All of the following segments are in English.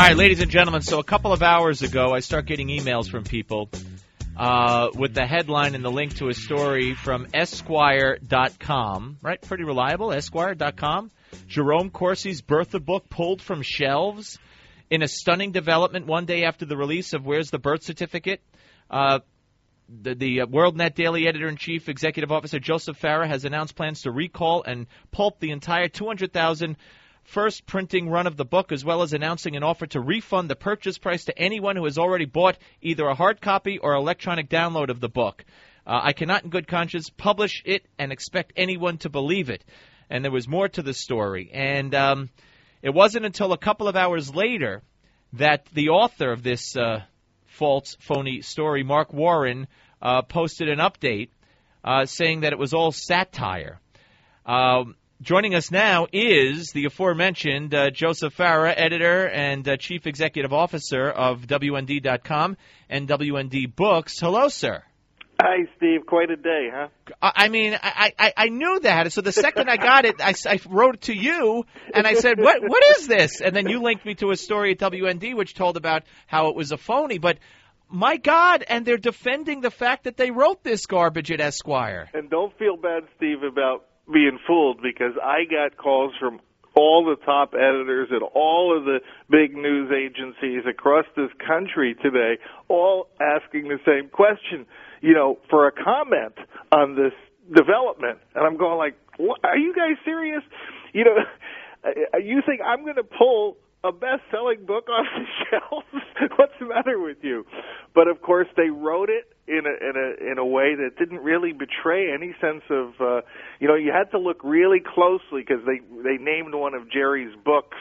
right, ladies and gentlemen, so a couple of hours ago, I start getting emails from people with the headline and the link to a story from Esquire.com, right? Pretty reliable, Esquire.com. Jerome Corsi's birther book pulled from shelves in a stunning development one day after the release of Where's the Birth Certificate? The WorldNet Daily Editor-in-Chief Executive Officer Joseph Farah has announced plans to recall and pulp the entire 200,000 first printing run of the book, as well as announcing an offer to refund the purchase price to anyone who has already bought either a hard copy or electronic download of the book. I cannot in good conscience publish it and expect anyone to believe it. And there was more to the story. And it wasn't until a couple of hours later that the author of this false, phony story, Mark Warren, posted an update saying that it was all satire. Joining us now is the aforementioned Joseph Farah, editor and chief executive officer of WND.com and WND Books. Hello, sir. Hi, Steve. Quite a day, huh? I mean, I knew that. So the second I got it, I wrote it to you, and I said, what is this? And then you linked me to a story at WND which told about how it was a phony. But, my God, and they're defending the fact that they wrote this garbage at Esquire. And don't feel bad, Steve, about being fooled, because I got calls from all the top editors at all of the big news agencies across this country today, all asking the same question, for a comment on this development. And I'm going like, what? Are you guys serious? You think I'm going to pull a best-selling book off the shelves? What's the matter with you? But of course, they wrote it in a way that didn't really betray any sense of, you had to look really closely, because they named one of Jerry's books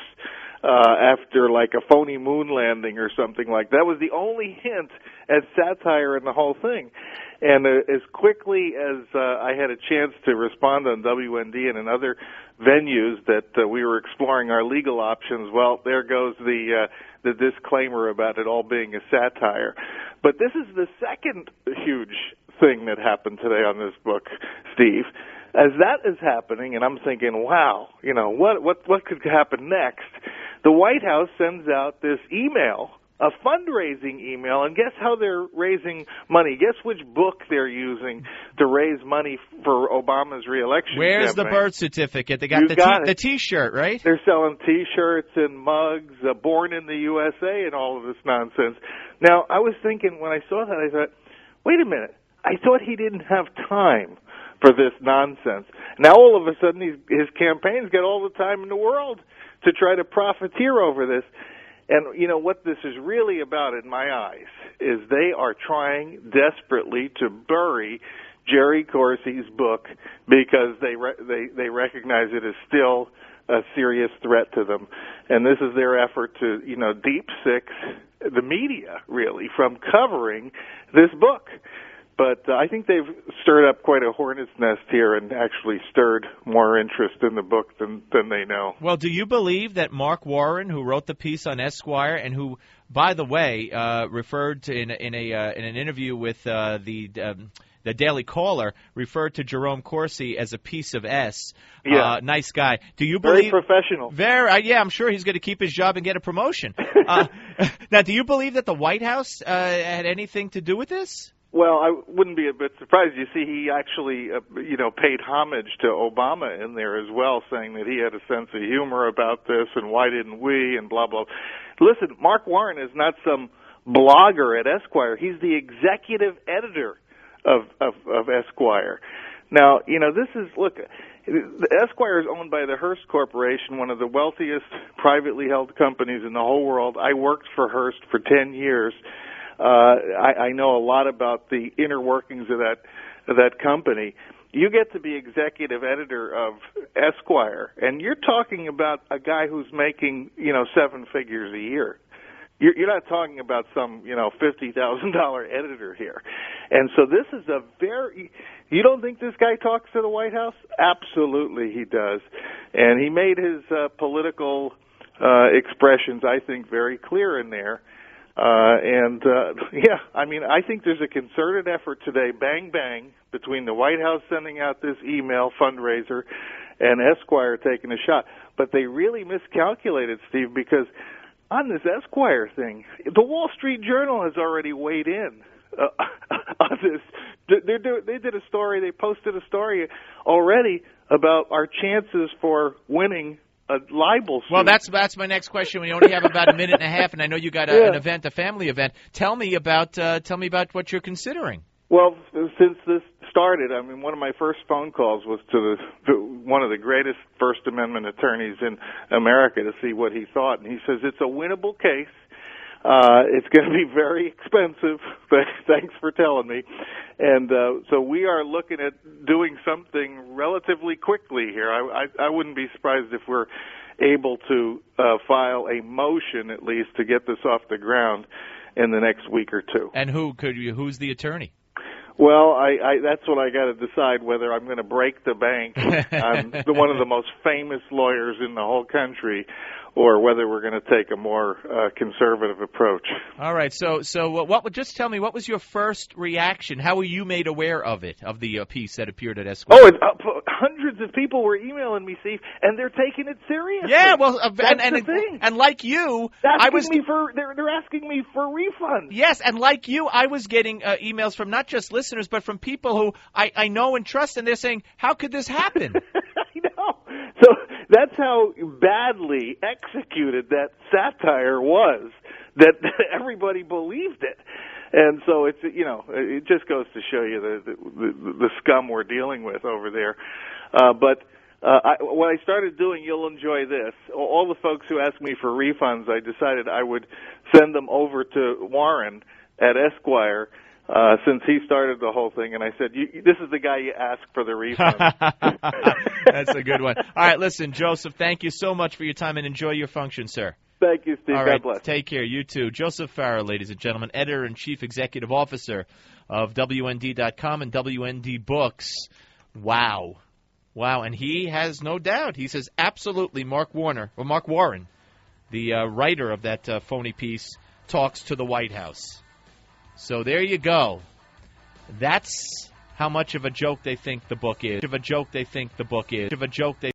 after like a phony moon landing or something like that. That was the only hint at satire in the whole thing. And as quickly as I had a chance to respond on WND and in other venues that we were exploring our legal options, well, there goes the disclaimer about it all being a satire. But this is the second huge thing that happened today on this book, Steve. As that is happening, and I'm thinking, wow, what could happen next? The White House sends out this email, a fundraising email, and guess how they're raising money? Guess which book they're using to raise money for Obama's reelection Where's campaign? The birth certificate? They got the T-shirt, right? They're selling T-shirts and mugs, Born in the USA, and all of this nonsense. Now, I was thinking, when I saw that, I thought, wait a minute. I thought he didn't have time for this nonsense. Now, all of a sudden, his campaign's got all the time in the world to try to profiteer over this. And, what this is really about in my eyes is they are trying desperately to bury Jerry Corsi's book because they recognize it as still a serious threat to them. And this is their effort to, deep six the media, really, from covering this book. But I think they've stirred up quite a hornet's nest here and actually stirred more interest in the book than they know. Well, do you believe that Mark Warren, who wrote the piece on Esquire and who, by the way, referred to in an interview with the Daily Caller, referred to Jerome Corsi as a piece of S. Yeah. Nice guy. Do you believe? Very professional. Yeah, I'm sure he's going to keep his job and get a promotion. Now, do you believe that the White House had anything to do with this? Well, I wouldn't be a bit surprised. You see, he actually, paid homage to Obama in there as well, saying that he had a sense of humor about this and why didn't we and blah, blah. Listen, Mark Warren is not some blogger at Esquire. He's the executive editor of Esquire. Now, Esquire is owned by the Hearst Corporation, one of the wealthiest privately held companies in the whole world. I worked for Hearst for 10 years. I know a lot about the inner workings of that company. You get to be executive editor of Esquire, and you're talking about a guy who's making, 7 figures a year. You're not talking about some, $50,000 editor here. And so this is you don't think this guy talks to the White House? Absolutely he does. And he made his political expressions, I think, very clear in there. I think there's a concerted effort today, bang, bang, between the White House sending out this email fundraiser and Esquire taking a shot. But they really miscalculated, Steve, because on this Esquire thing, the Wall Street Journal has already weighed in on this. They did a story. They posted a story already about our chances for winning a libel suit. Well, that's my next question. We only have about a minute and a half, and I know you got an event, a family event. Tell me about what you're considering. Well, since this started, I mean, one of my first phone calls was to one of the greatest First Amendment attorneys in America to see what he thought, and he says it's a winnable case. It's going to be very expensive. Thanks for telling me. And so we are looking at doing something relatively quickly here. I wouldn't be surprised if we're able to file a motion, at least, to get this off the ground in the next week or two. And who's the attorney? Well, that's what I got to decide, whether I'm going to break the bank. I'm one of the most famous lawyers in the whole country, or whether we're going to take a more conservative approach. All right. So just tell me, what was your first reaction? How were you made aware of it, of the piece that appeared at Esquire? Oh, hundreds of people were emailing me, Steve, and they're taking it seriously. Yeah, well, that's the thing. And like you, they're asking me for refunds. Yes, and like you, I was getting emails from not just listeners, but from people who I know and trust, and they're saying, "How could this happen?" I know. So that's how badly executed that satire was, that everybody believed it. And so it just goes to show you the scum we're dealing with over there. But what I started doing, you'll enjoy this. All the folks who asked me for refunds, I decided I would send them over to Warren at Esquire, since he started the whole thing, and I said, this is the guy you ask for the refund. That's a good one. All right, listen, Joseph, thank you so much for your time, and enjoy your function, sir. Thank you, Steve. All right, God bless. Take care. You too. Joseph Farah, ladies and gentlemen, editor and chief executive officer of WND.com and WND Books. Wow, and he has no doubt. He says absolutely Mark Warren, the writer of that phony piece, talks to the White House. So there you go. That's how much of a joke they think the book is.